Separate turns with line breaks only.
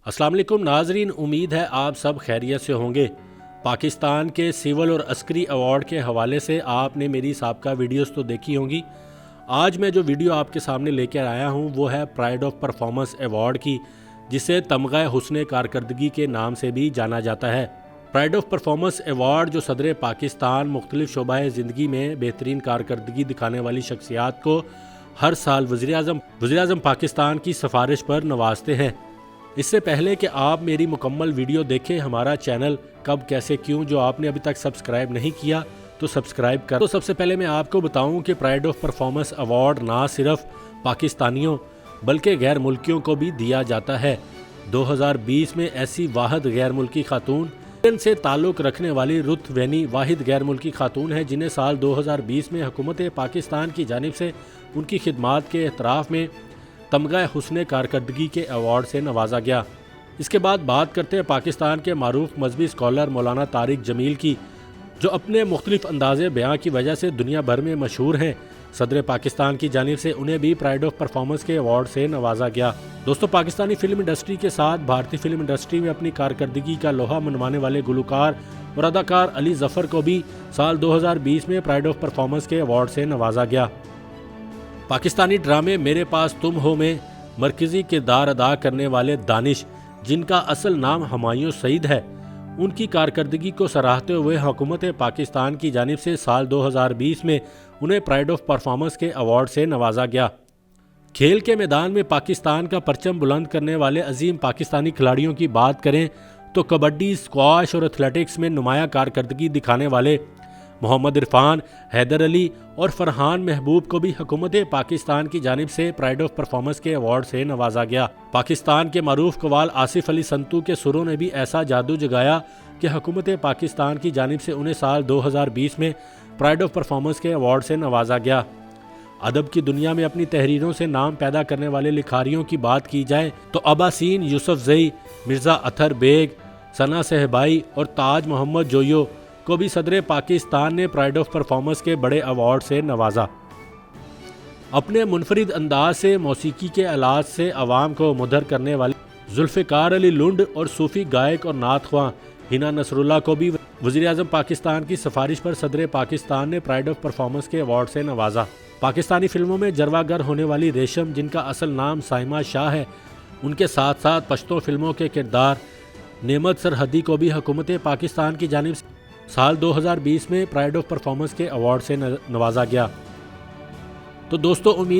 अस्सलाम वालेकुम नाजरीन, उम्मीद है आप सब खैरियत से होंगे। पाकिस्तान के सिविल और अस्करी अवार्ड के हवाले से आपने मेरी साबका वीडियोस तो देखी होंगी। आज मैं जो वीडियो आपके सामने लेकर आया हूं वो है प्राइड ऑफ परफॉर्मेंस अवार्ड की, जिसे तमगा हुस्न कारकर्दगी के नाम से भी जाना जाता है। प्राइड ऑफ परफॉर्मेंस अवार्ड जो सदर पाकिस्तान मुख्तलिफ शोबाए ज़िंदगी में बेहतरीन कारकर्दगी दिखाने वाली शख्सियात को हर साल वज़ीर-ए-आज़म पाकिस्तान की सिफारिश पर नवाजते हैं। इससे पहले कि आप मेरी मुकम्मल वीडियो देखें, हमारा चैनल कब कैसे क्यों जो आपने अभी तक सब्सक्राइब नहीं किया तो सब्सक्राइब कर। तो सबसे पहले मैं आपको बताऊं कि प्राइड ऑफ परफॉर्मेंस अवार्ड ना सिर्फ पाकिस्तानियों बल्कि गैर मुल्कियों को भी दिया जाता है। 2020 में ऐसी वाहिद गैर मुल्की खातून से ताल्लुक़ रखने वाली रुत वैनी वाहिद गैर मुल्की खातून है जिन्हें साल 2020 में हुकूमत पाकिस्तान की जानिब से उनकी खिदमात के एतराफ़ में तमगा हुस्न कारकर्दगी के अवार्ड से नवाजा गया। इसके बाद बात करते हैं पाकिस्तान के मारूफ मजहबी स्कॉलर मौलाना तारिक जमील की, जो अपने मुख्तलिफ अंदाज़े बयां की वजह से दुनिया भर में मशहूर हैं। सदर पाकिस्तान की जानिब से उन्हें भी प्राइड ऑफ परफॉर्मेंस के अवार्ड से नवाजा गया। दोस्तों, पाकिस्तानी फिल्म इंडस्ट्री के साथ भारतीय फिल्म इंडस्ट्री में अपनी कारकर्दगी का लोहा मनवाने वाले गुलकार और अदाकार अली जफ़र को भी साल 2020 में प्राइड ऑफ परफॉर्मेंस के अवार्ड से नवाजा गया। पाकिस्तानी ड्रामे मेरे पास तुम हो में मरकज़ी किरदार अदा करने वाले दानिश, जिनका असल नाम हुमायूं सईद है, उनकी कारकर्दगी को सराहते हुए हुकूमत पाकिस्तान की जानिब से साल 2020 में उन्हें प्राइड ऑफ परफॉर्मेंस के अवार्ड से नवाजा गया। खेल के मैदान में पाकिस्तान का परचम बुलंद करने वाले अजीम पाकिस्तानी खिलाड़ियों की बात करें तो कबड्डी, स्क्वाश और एथलेटिक्स में नुमाया कारकर्दगी दिखाने वाले मोहम्मद इरफान, हैदर अली और फरहान महबूब को भी हुकूमत पाकिस्तान की जानिब से प्राइड ऑफ परफॉर्मेंस के अवार्ड से नवाजा गया। पाकिस्तान के मारूफ कवाल आसिफ अली संतू के सुरों ने भी ऐसा जादू जगाया कि हुकूमत पाकिस्तान की जानिब से उन्हें साल 2020 में प्राइड ऑफ परफॉर्मेंस के अवार्ड से नवाजा गया। अदब की दुनिया में अपनी तहरीरों से नाम पैदा करने वाले लिखारियों की बात की जाए तो अब्बासीन यूसुफजई, मिर्ज़ा अतर बेग, सना सहबाई और ताज मोहम्मद जोयो को भी सदर पाकिस्तान ने प्राइड ऑफ परफॉर्मेंस के बड़े अवार्ड से नवाजा। अपने मुनफरिद अंदाज से मौसीकी के आलात से अवाम को मुदर करने वाले जुल्फ़िकार अली लुंड और सूफ़ी गायक और नात ख्वां हिना नसरुल्लाह को भी वज़ीर-ए-आज़म पाकिस्तान की सिफारिश पर सदर पाकिस्तान ने प्राइड ऑफ परफॉर्मेंस के अवार्ड से नवाजा। पाकिस्तानी फिल्मों में जरवागर होने वाली रेशम, जिनका असल नाम साइमा शाह है, उनके साथ साथ पश्तो फिल्मों के किरदार नेमत सरहदी को भी हुकूमत पाकिस्तान की जानिब से साल 2020 में प्राइड ऑफ परफॉर्मेंस के अवार्ड से नवाजा गया। तो दोस्तों, उम्मीद